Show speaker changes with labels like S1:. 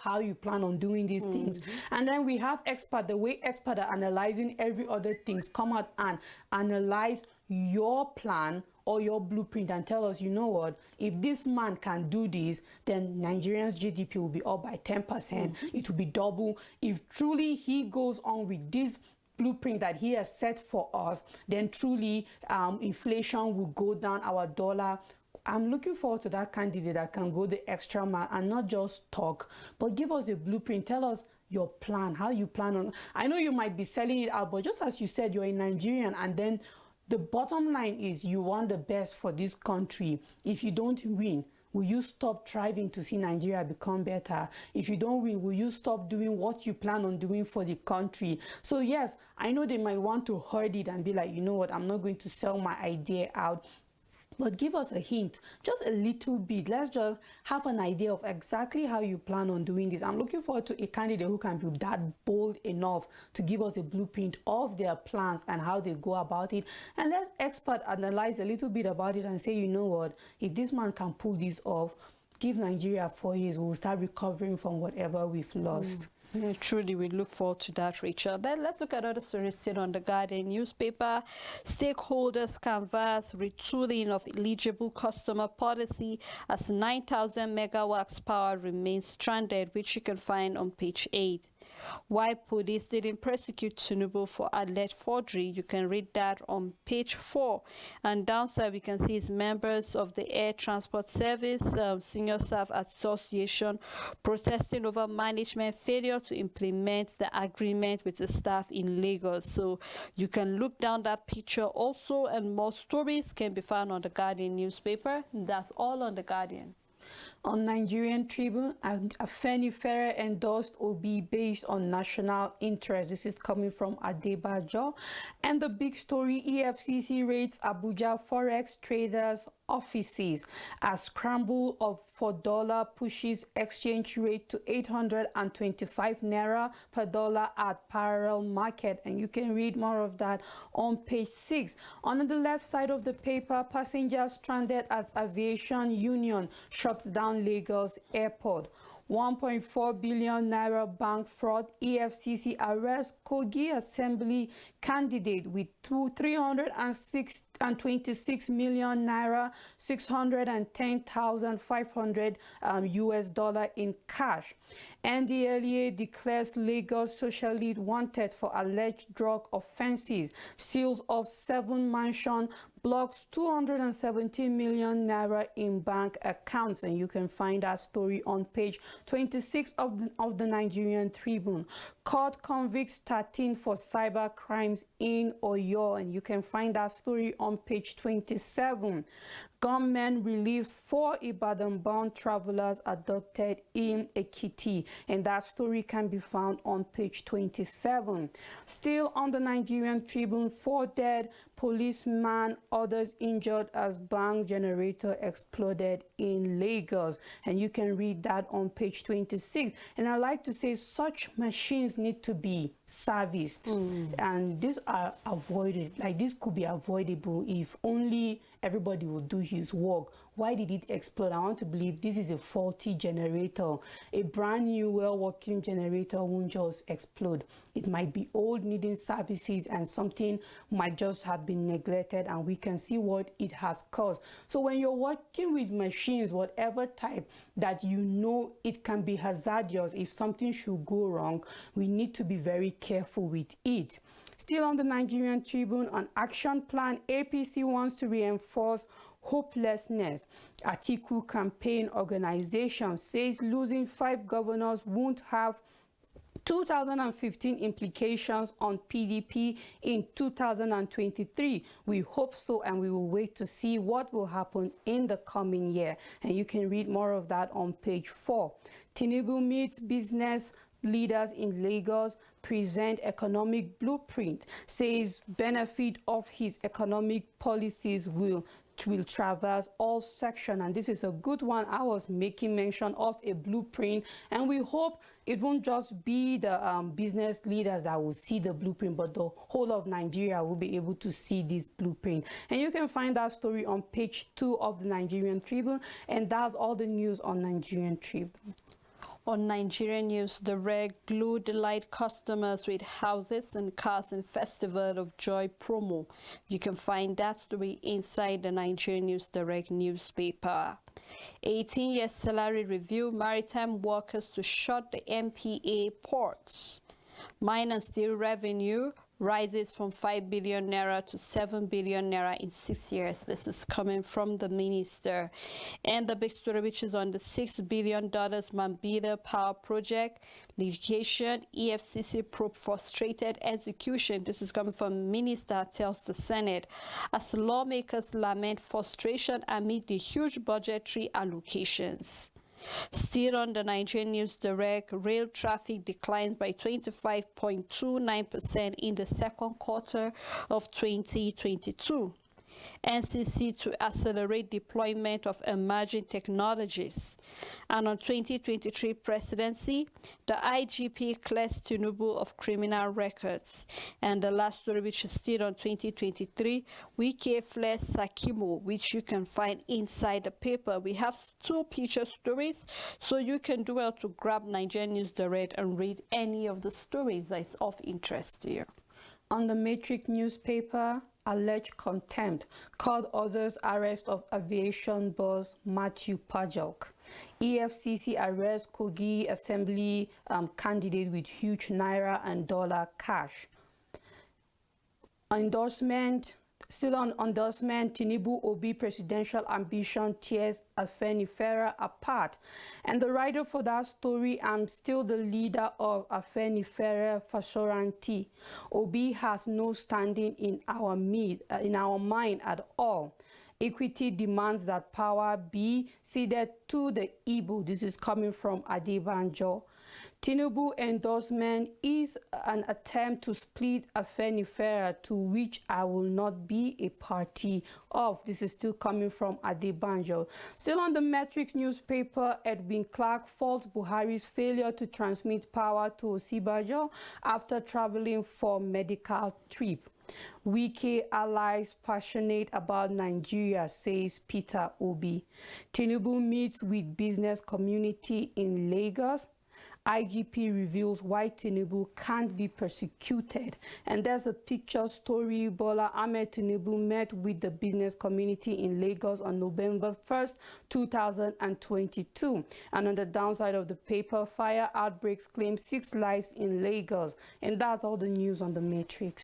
S1: how you plan on doing these things. And then we have expert, the way experts are analyzing every other things, come out and analyze your plan or your blueprint and tell us, you know what, if this man can do this, then Nigerians' GDP will be up by 10%. It will be double. If truly he goes on with this blueprint that he has set for us, then truly inflation will go down, our dollar. I'm looking forward to that candidate that can go the extra mile and not just talk, but give us a blueprint. Tell us your plan, how you plan on. I know you might be selling it out, but just as you said, you're a Nigerian, and then the bottom line is you want the best for this country. If you don't win, will you stop striving to see Nigeria become better? If you don't win, will you stop doing what you plan on doing for the country? So yes, I know they might want to hurt it and be like, you know what, I'm not going to sell my idea out. But give us a hint, just a little bit. Let's just have an idea of exactly how you plan on doing this. I'm looking forward to a candidate who can be that bold enough to give us a blueprint of their plans and how they go about it. And let's expert analyze a little bit about it and say, you know what, if this man can pull this off, give Nigeria 4 years, we'll start recovering from whatever we've lost.
S2: Yeah, truly, we look forward to that, Rachel. Then let's look at other stories still on the Guardian newspaper. Stakeholders canvass retooling of eligible customer policy as 9,000 megawatts power remains stranded, which you can find on page 8. Why police didn't prosecute Tinubu for alleged forgery, you can read that on page 4. And downside, we can see is members of the Air Transport Service Senior Staff Association protesting over management failure to implement the agreement with the staff in Lagos. So you can look down that picture also, and more stories can be found on the Guardian newspaper. That's all on the Guardian.
S1: On Nigerian Tribune, Afenifere endorsed Obi based on national interest. This is coming from Adebajo. And the big story, EFCC raids Abuja Forex traders offices as scramble for dollar pushes exchange rate to 825 naira per dollar at parallel market, and you can read more of that on page 6. On the left side of the paper, passengers stranded as aviation union shuts down Lagos airport. 1.4 billion naira bank fraud. EFCC arrests Kogi Assembly candidate with 326 million naira, 610,500 US dollar in cash. NDLEA declares Lagos social lead wanted for alleged drug offenses. Seals of 7 mansion, blocks 217 million naira in bank accounts, and you can find that story on page 26 of the Nigerian Tribune. Court convicts 13 for cyber crimes in Oyo, and you can find that story on page 27. Gunmen released 4 Ibadan-bound travelers abducted in Ekiti, and that story can be found on page 27. Still on the Nigerian Tribune, 4 dead, policeman, others injured as bank generator exploded in Lagos, and you can read that on page 26. And I like to say such machines need to be serviced, and these are avoided. Like, this could be avoidable if only everybody would do his work. Why did it explode? I want to believe this is a faulty generator. A brand new, well-working generator won't just explode. It might be old, needing services, and something might just have been neglected, and we can see what it has caused. So when you're working with machines, whatever type, that you know it can be hazardous if something should go wrong, we need to be very careful with it. Still on the Nigerian Tribune, an action plan, APC wants to reinforce hopelessness. Atiku campaign organization says losing 5 governors won't have 2015 implications on PDP in 2023. We hope so, and we will wait to see what will happen in the coming year. And you can read more of that on page 4. Tinubu meets business leaders in Lagos, present economic blueprint, says benefit of his economic policies will traverse all sections, and this is a good one. I was making mention of a blueprint, and we hope it won't just be the business leaders that will see the blueprint, but the whole of Nigeria will be able to see this blueprint. And you can find that story on page 2 of the Nigerian Tribune, and that's all the news on Nigerian Tribune.
S2: On Nigerian News Direct, Glow delight customers with houses and cars in Festival of Joy promo. You can find that story inside the Nigerian News Direct newspaper. 18-year salary review, maritime workers to shut the MPA ports. Mine and steel revenue rises from 5 billion naira to 7 billion naira in 6 years. This is coming from the minister. And the big story, which is on the $6 billion Mambila Power Project litigation, EFCC probe frustrated execution. This is coming from minister tells the Senate as lawmakers lament frustration amid the huge budgetary allocations. Still on the Nigerian News Direct, rail traffic declines by 25.29% in the second quarter of 2022. NCC to accelerate deployment of emerging technologies. And on 2023 presidency, the IGP clears Tinubu of criminal records. And the last story, which is still on 2023, Wike flares Sakimo, which you can find inside the paper. We have 2 picture stories, so you can do well to grab Nigerian News Direct and read any of the stories that is of interest to you.
S1: On the Matrix newspaper, alleged contempt, court orders arrest of aviation boss Matthew Pajok. EFCC arrests Kogi Assembly candidate with huge naira and dollar cash. Endorsement. Still on endorsement, Tinubu Obi presidential ambition tears Afenifera apart. And the writer for that story, I'm still the leader of Afenifera Fasoranti. Obi has no standing in our mind at all. Equity demands that power be ceded to the Igbo. This is coming from Adebanjo. Tinubu endorsement is an attempt to split Afenifera, to which I will not be a party of. This is still coming from Adebanjo. Still on the Matrix newspaper, Edwin Clark faults Buhari's failure to transmit power to Osibajo after traveling for medical trip. Wike allies passionate about Nigeria, says Peter Obi. Tinubu meets with business community in Lagos. IGP reveals why Tinubu can't be persecuted. And there's a picture story. Bola Ahmed Tinubu met with the business community in Lagos on November 1st, 2022. And on the downside of the paper, fire outbreaks claim 6 lives in Lagos. And that's all the news on the Matrix.